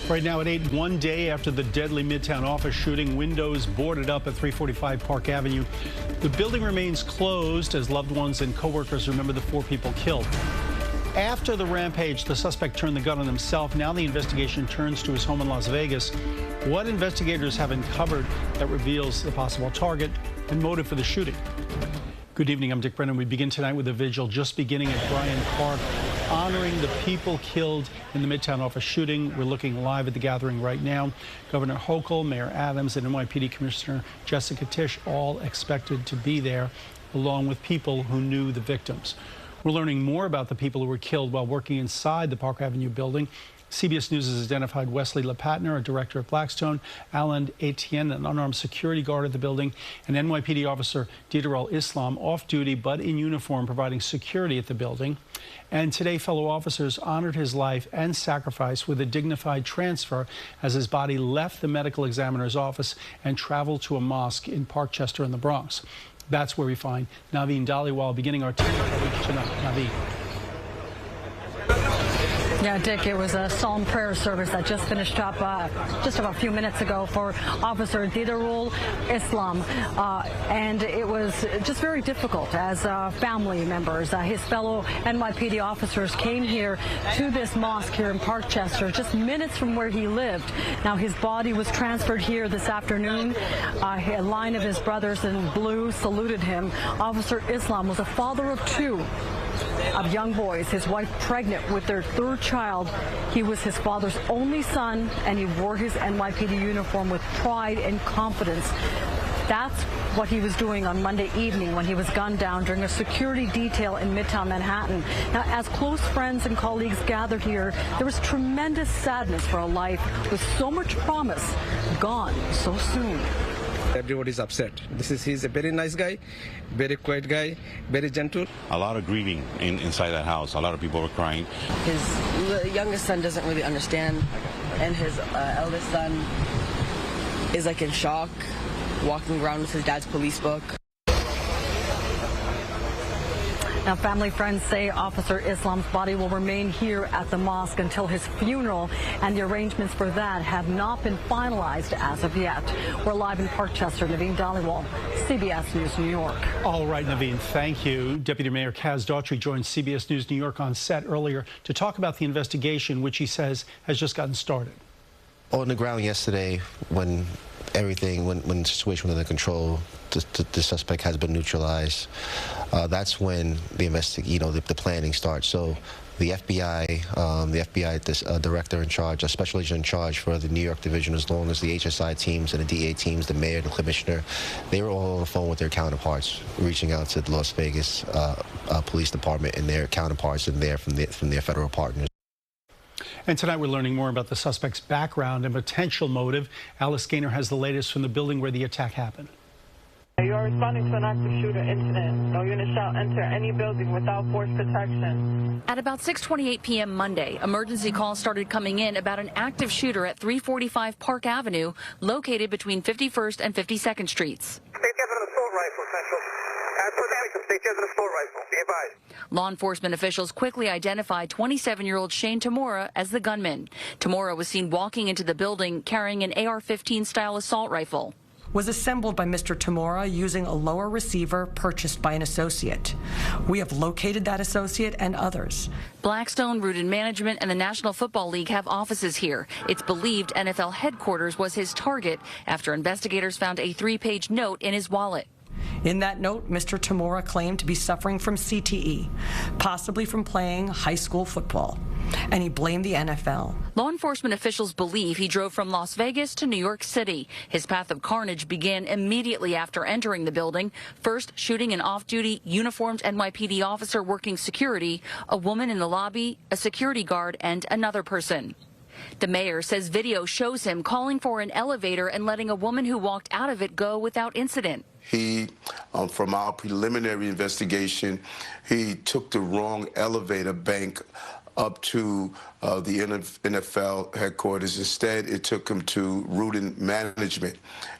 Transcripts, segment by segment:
Right now at 8, one day after the deadly Midtown office shooting, windows boarded up at 345 Park Avenue. The building remains closed as loved ones and coworkers remember the 4 people killed. After the rampage, the suspect turned the gun on himself. Now the investigation turns to his home in Las Vegas. What investigators have uncovered that reveals the possible target and motive for the shooting. Good evening, I'm Dick Brennan. We begin tonight with a vigil just beginning at Bryant Park, honoring the people killed in the Midtown office shooting. We're looking live at the gathering right now. Governor Hochul, Mayor Adams, and NYPD Commissioner Jessica Tisch all expected to be there, along with people who knew the victims. We're learning more about the people who were killed while working inside the Park Avenue building. CBS News has identified Wesley LePatner, a director at Blackstone, Alan Etienne, an unarmed security guard at the building, and NYPD officer Dhaliwal Islam, off-duty but in uniform, providing security at the building. And today, fellow officers honored his life and sacrifice with a dignified transfer as his body left the medical examiner's office and traveled to a mosque in Parkchester in the Bronx. That's where we find Naveen Dhaliwal beginning our team coverage tonight. Naveen. Yeah, Dick, it was a solemn prayer service that just finished up just about a few minutes ago for Officer Dhaliwal Islam. And it was just very difficult as family members. His fellow NYPD officers came here to this mosque here in Parkchester, just minutes from where he lived. Now, his body was transferred here this afternoon. A line of his brothers in blue saluted him. Officer Islam was a father of 2 of young boys, his wife pregnant with their 3rd child. He was his father's only son, and he wore his NYPD uniform with pride and confidence. That's what he was doing on Monday evening when he was gunned down during a security detail in Midtown Manhattan. Now, as close friends and colleagues gathered here, there was tremendous sadness for a life with so much promise gone so soon. Everybody's upset. He's a very nice guy, very quiet guy, very gentle. A lot of grieving inside that house. A lot of people were crying. His youngest son doesn't really understand, and his eldest son is like in shock, walking around with his dad's police book. Now, family friends say Officer Islam's body will remain here at the mosque until his funeral, and the arrangements for that have not been finalized as of yet. We're live in Parkchester. Naveen Dhaliwal, CBS News, New York. All right, Naveen, thank you. Deputy Mayor Kaz Daughtry joined CBS News New York on set earlier to talk about the investigation, which he says has just gotten started. On the ground yesterday, when the situation was under control, the suspect has been neutralized. That's when the planning starts. So the FBI director in charge, a special agent in charge for the New York division, as long as the HSI teams and the DA teams, the mayor, the commissioner, they were all on the phone with their counterparts, reaching out to the Las Vegas police department and their counterparts in there from their federal partners. And tonight we're learning more about the suspect's background and potential motive. Alice Gainer has the latest from the building where the attack happened. You are responding to an active shooter incident. No unit shall enter any building without force protection. At about 6:28 p.m. Monday, emergency calls started coming in about an active shooter at 345 Park Avenue, located between 51st and 52nd Streets. Law enforcement officials quickly identified 27-year-old Shane Tamora as the gunman. Tamora was seen walking into the building carrying an AR-15 style assault rifle. Was assembled by Mr. Tamora using a lower receiver purchased by an associate. We have located that associate and others. Blackstone, Rooted Management, and the National Football League have offices here. It's believed NFL headquarters was his target after investigators found a 3-page note in his wallet. In that note, Mr. Tamora claimed to be suffering from CTE, possibly from playing high school football, and he blamed the NFL. Law enforcement officials believe he drove from Las Vegas to New York City. His path of carnage began immediately after entering the building, first shooting an off-duty, uniformed NYPD officer working security, a woman in the lobby, a security guard, and another person. The mayor says video shows him calling for an elevator and letting a woman who walked out of it go without incident. He, from our preliminary investigation, he took the wrong elevator bank up to the NFL headquarters. Instead, it took him to Rooted Management,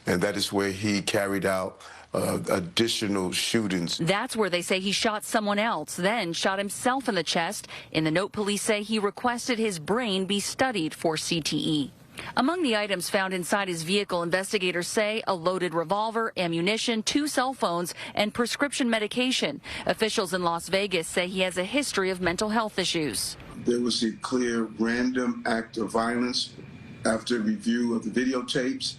and that is where he carried out additional shootings. That's where they say he shot someone else, then shot himself in the chest. In the note, police say he requested his brain be studied for CTE. Among the items found inside his vehicle, investigators say a loaded revolver, ammunition, 2 cell phones, and prescription medication. Officials in Las Vegas say he has a history of mental health issues. There was a clear random act of violence after review of the videotapes.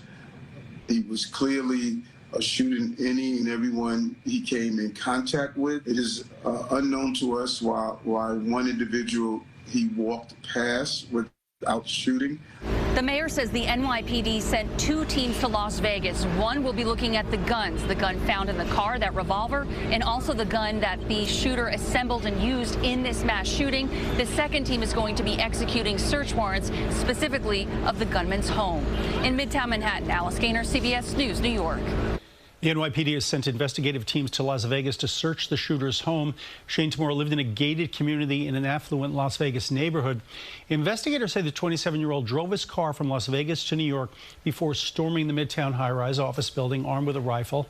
He was clearly shooting any and everyone he came in contact with. It is unknown to us why one individual he walked past without shooting. The mayor says the NYPD sent 2 teams to Las Vegas. One will be looking at the guns, the gun found in the car, that revolver, and also the gun that the shooter assembled and used in this mass shooting. The second team is going to be executing search warrants, specifically of the gunman's home. In Midtown Manhattan, Alice Gainer, CBS News, New York. The NYPD has sent investigative teams to Las Vegas to search the shooter's home. Shane Tamora lived in a gated community in an affluent Las Vegas neighborhood. Investigators say the 27-year-old drove his car from Las Vegas to New York before storming the Midtown high-rise office building armed with a rifle.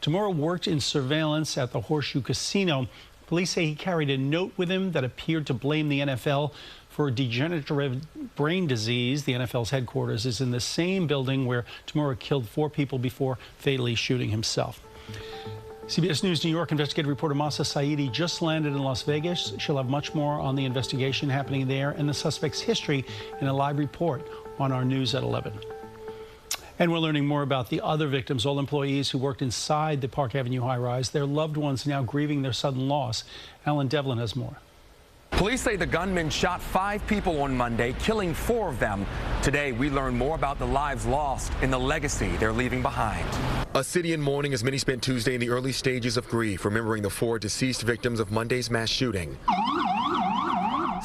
Tamora worked in surveillance at the Horseshoe Casino. Police say he carried a note with him that appeared to blame the NFL for a degenerative brain disease. The NFL's headquarters is in the same building where Tamora killed 4 people before fatally shooting himself. CBS News New York investigative reporter Masa Saidi just landed in Las Vegas. She'll have much more on the investigation happening there and the suspect's history in a live report on our news at 11. And we're learning more about the other victims, all employees who worked inside the Park Avenue high-rise. Their loved ones now grieving their sudden loss. Allen Devlin has more. Police say the gunman shot 5 people on Monday, killing 4 of them. Today, we learn more about the lives lost and the legacy they're leaving behind. A city in mourning as many spent Tuesday in the early stages of grief, remembering the 4 deceased victims of Monday's mass shooting.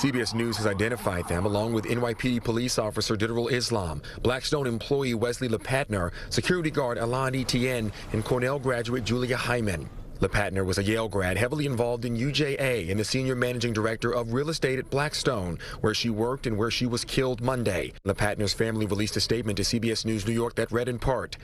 CBS News has identified them, along with NYPD police officer Dhaliwal Islam, Blackstone employee Wesley LePatner, security guard Alain Etienne, and Cornell graduate Julia Hyman. LePatner was a Yale grad heavily involved in UJA and the senior managing director of real estate at Blackstone, where she worked and where she was killed Monday. LePatner's family released a statement to CBS News New York that read in part,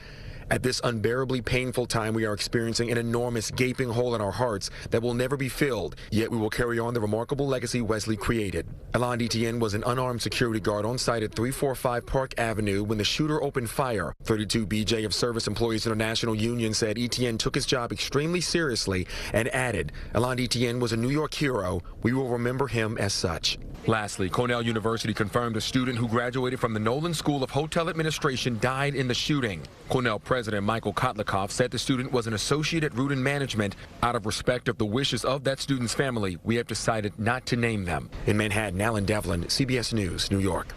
"At this unbearably painful time, we are experiencing an enormous gaping hole in our hearts that will never be filled, yet we will carry on the remarkable legacy Wesley created." Alain Etienne was an unarmed security guard on site at 345 Park Avenue when the shooter opened fire. 32 BJ of Service Employees International Union said Etienne took his job extremely seriously and added, "Alain Etienne was a New York hero. We will remember him as such." Lastly, Cornell University confirmed a student who graduated from the Nolan School of Hotel Administration died in the shooting. Cornell President Michael Kotlikoff said the student was an associate at Rudin Management. Out of respect of the wishes of that student's family, we have decided not to name them. In Manhattan, Allen Devlin, CBS News, New York.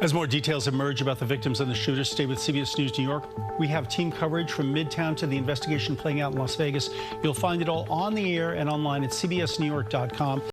As more details emerge about the victims and the shooters, stay with CBS News New York. We have team coverage from Midtown to the investigation playing out in Las Vegas. You'll find it all on the air and online at cbsnewyork.com.